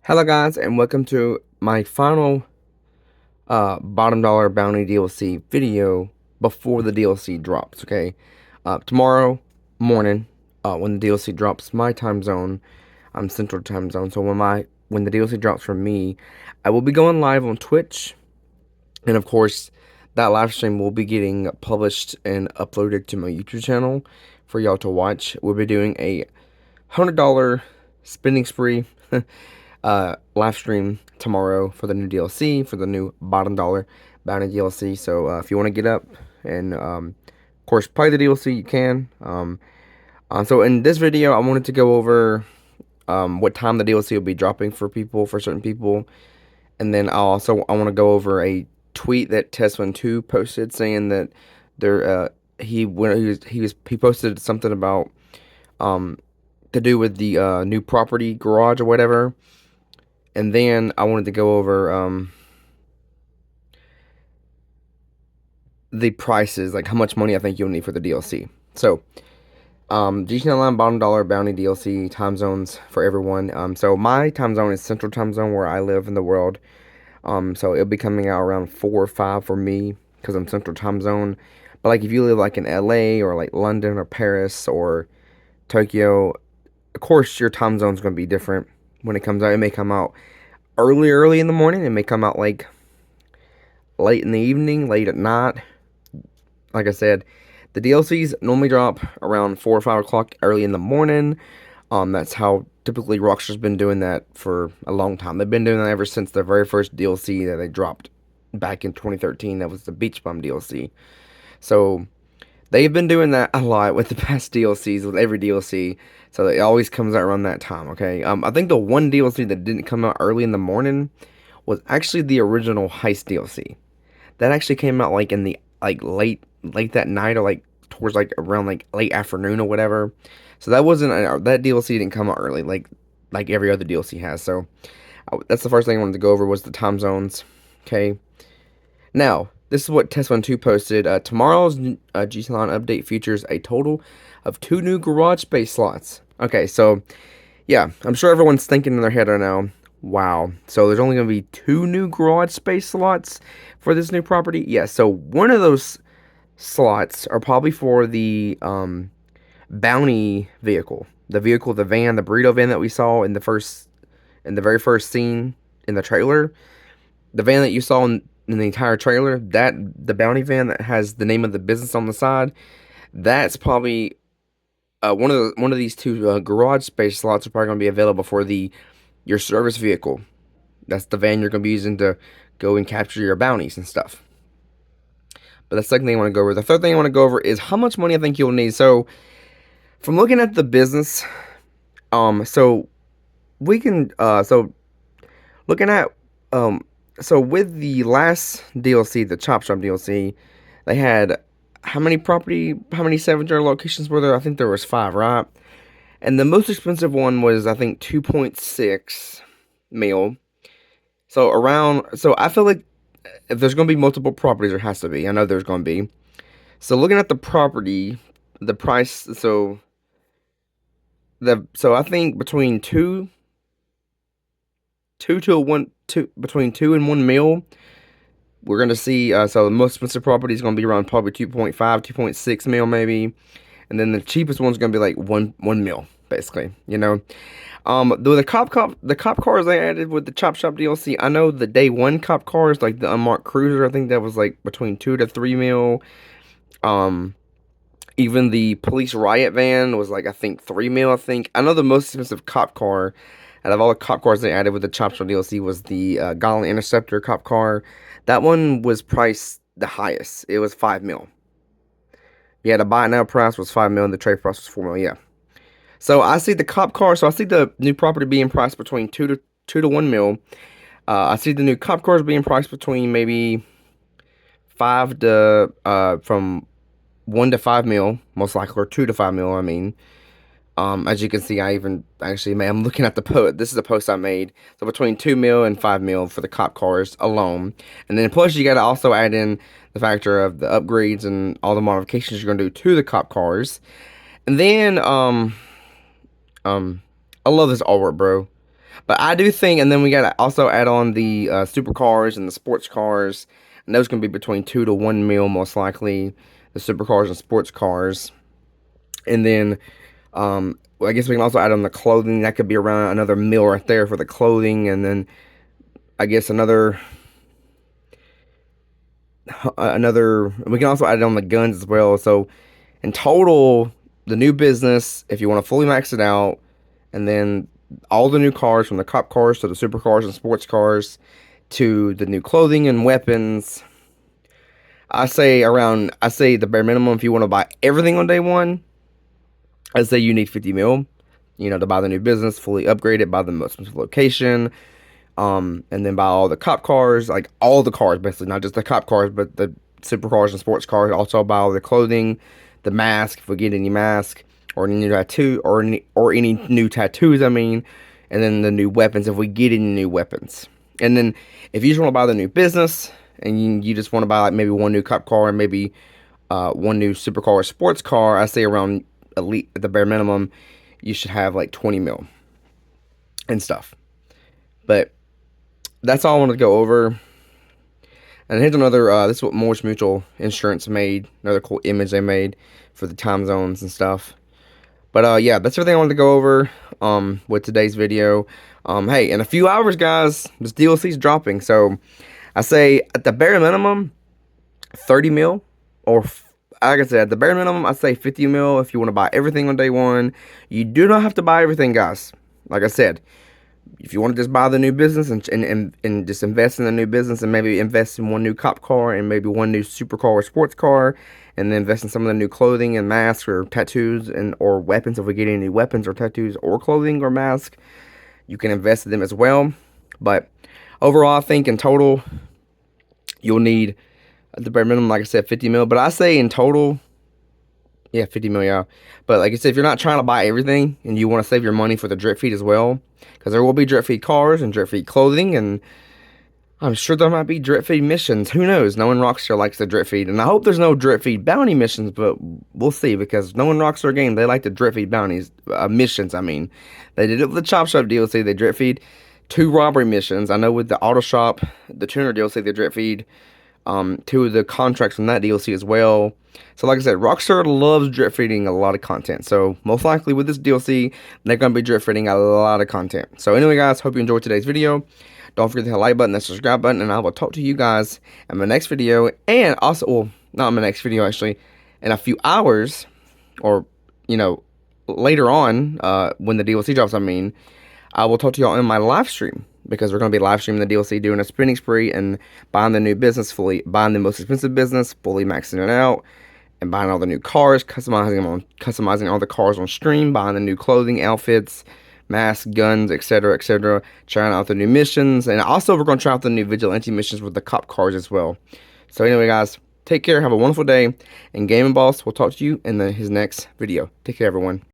Hello guys, and welcome to my final bottom dollar bounty DLC video before the DLC drops. Okay, tomorrow morning, when the DLC drops my time zone, I'm Central Time Zone. So when the DLC drops for me, I will be going live on Twitch, and of course, that live stream will be getting published and uploaded to my YouTube channel for y'all to watch. We'll be doing a $100 spending spree live stream tomorrow for the new DLC, for the new bottom dollar bounty DLC. So if you want to get up and of course play the DLC, you can. So in this video, I wanted to go over what time the DLC will be dropping for people, for certain people, and then I want to go over a tweet that Test12 posted saying that he posted something about to do with the new property garage or whatever. And then I wanted to go over the prices, like how much money I think you'll need for the DLC. So, GTA Online bottom dollar bounty DLC time zones for everyone. So my time zone is Central Time Zone where I live in the world. So it'll be coming out around 4 or 5 for me because I'm Central Time Zone. But like if you live like in LA or like London or Paris or Tokyo, of course your time zone's gonna be different when it comes out. It may come out early in the morning. It may come out like late in the evening, late at night. Like I said, the DLCs normally drop around 4 or 5 o'clock early in the morning. That's how typically Rockstar's been doing that for a long time. They've been doing that ever since the very first DLC that they dropped back in 2013. That was the Beach Bum DLC. So they've been doing that a lot with the past DLCs, with every DLC. So it always comes out around that time, okay? I think the one DLC that didn't come out early in the morning was actually the original Heist DLC. That actually came out like in the like late that night or like towards like around like late afternoon or whatever. So that wasn't that DLC didn't come out early like every other DLC has. So that's the first thing I wanted to go over was the time zones. Okay. Now, this is what Test12 posted. Tomorrow's GTA Online update features a total of 2 new garage space slots. Okay, so yeah, I'm sure everyone's thinking in their head right now, wow, so there's only going to be 2 new garage space slots for this new property? Yeah, so one of those slots are probably for the bounty vehicle. The van, the burrito van that we saw in the very first scene in the trailer. The van that you saw in the entire trailer, that the bounty van that has the name of the business on the side, that's probably one of these 2 garage space slots are probably going to be available for your service vehicle. That's the van you're going to be using to go and capture your bounties and stuff. But the second thing I want to go over. The third thing I want to go over is how much money I think you'll need. So, from looking at the business, so we can, looking at, so with the last DLC, the Chop Shop DLC, they had how many 7-jar locations were there? I think there was 5, right? And the most expensive one was, I think, 2.6 mil. So I feel like if there's going to be multiple properties, there has to be. I know there's going to be. So looking at the property, the price, so I think between 2 between 2 and 1 mil, we're going to see, so the most expensive property is going to be around probably 2.5, 2.6 mil maybe. And then the cheapest one's going to be like 1 mil, basically, you know. The cop cars they added with the Chop Shop DLC, I know the day 1 cop cars, like the unmarked cruiser, I think that was like between 2 to 3 mil. Even the police riot van was like, I think 3 mil, I think. I know the most expensive cop car out of all the cop cars they added with the Chop Shop DLC was the Gallon Interceptor cop car. That one was priced the highest. It was 5 mil. Yeah, the buy now price was 5 mil and the trade price was 4 mil, yeah. So I see the cop car, so I see the new property being priced between 2 to 1 mil. I see the new cop cars being priced between maybe 5 to from 1 to 5 mil, most likely, or 2 to 5 mil, I mean. As you can see, I'm looking at the post. This is a post I made. So between 2 mil and 5 mil for the cop cars alone. And then plus you got to also add in the factor of the upgrades and all the modifications you're going to do to the cop cars. And then, I love this artwork, bro. But I do think, and then we got to also add on the supercars and the sports cars, and those can be between 2 to 1 mil most likely. The supercars and sports cars, and then well, I guess we can also add on the clothing. That could be around another mil right there for the clothing, and then I guess another. We can also add on the guns as well. So in total, the new business, if you want to fully max it out, and then all the new cars from the cop cars to the supercars and sports cars to the new clothing and weapons. I say the bare minimum if you want to buy everything on day one, I say you need 50 mil, to buy the new business, fully upgrade it, buy the most expensive location, and then buy all the cop cars, like all the cars basically, not just the cop cars, but the supercars and sports cars. Also buy all the clothing, the mask if we get any mask, or any new tattoo, or any new tattoos. I mean, and then the new weapons if we get any new weapons. And then if you just want to buy the new business and you just want to buy like maybe one new cop car and maybe one new supercar or sports car, I say around elite at the bare minimum, you should have like 20 mil and stuff. But that's all I wanted to go over. And here's another, this is what Morris Mutual Insurance made, another cool image they made for the time zones and stuff. But yeah, that's everything I wanted to go over with today's video. Hey, in a few hours, guys, this DLC's dropping. So I say at the bare minimum, 30 mil. Or like I said, at the bare minimum, I say 50 mil if you want to buy everything on day one. You do not have to buy everything, guys. Like I said, if you want to just buy the new business and just invest in the new business and maybe invest in one new cop car and maybe one new supercar or sports car, and then invest in some of the new clothing and masks or tattoos or weapons if we get any weapons or tattoos or clothing or mask, you can invest in them as well. But overall, I think in total you'll need at the bare minimum, like I said, 50 mil. But I say in total, yeah, 50 mil, yeah. But like I said, if you're not trying to buy everything and you want to save your money for the drip feed as well, because there will be drip feed cars and drip feed clothing, and I'm sure there might be drip feed missions. Who knows? No one Rockstar likes the drip feed, and I hope there's no drip feed bounty missions, but we'll see, because no one Rockstar game, they like the drip feed bounties, missions, I mean. They did it with the Chop Shop DLC, they drip feed 2 robbery missions. I know with the Auto Shop, the Tuner DLC, they drip feed 2 of the contracts from that DLC as well. So like I said, Rockstar loves drip feeding a lot of content. So most likely with this DLC, they're going to be drip feeding a lot of content. So anyway, guys, hope you enjoyed today's video. Don't forget to hit the like button, the subscribe button, and I will talk to you guys in my next video. And also, well, not in my next video, actually, in a few hours, or, later on, when the DLC drops, I will talk to y'all in my live stream, because we're going to be live streaming the DLC, doing a spending spree and buying the new business fully, buying the most expensive business, fully maxing it out, and buying all the new cars, customizing all the cars on stream, buying the new clothing, outfits, masks, guns, etc., etc., trying out the new missions, and also we're going to try out the new vigilante missions with the cop cars as well. So anyway, guys, take care, have a wonderful day, and Gaming Boss will talk to you in his next video. Take care, everyone.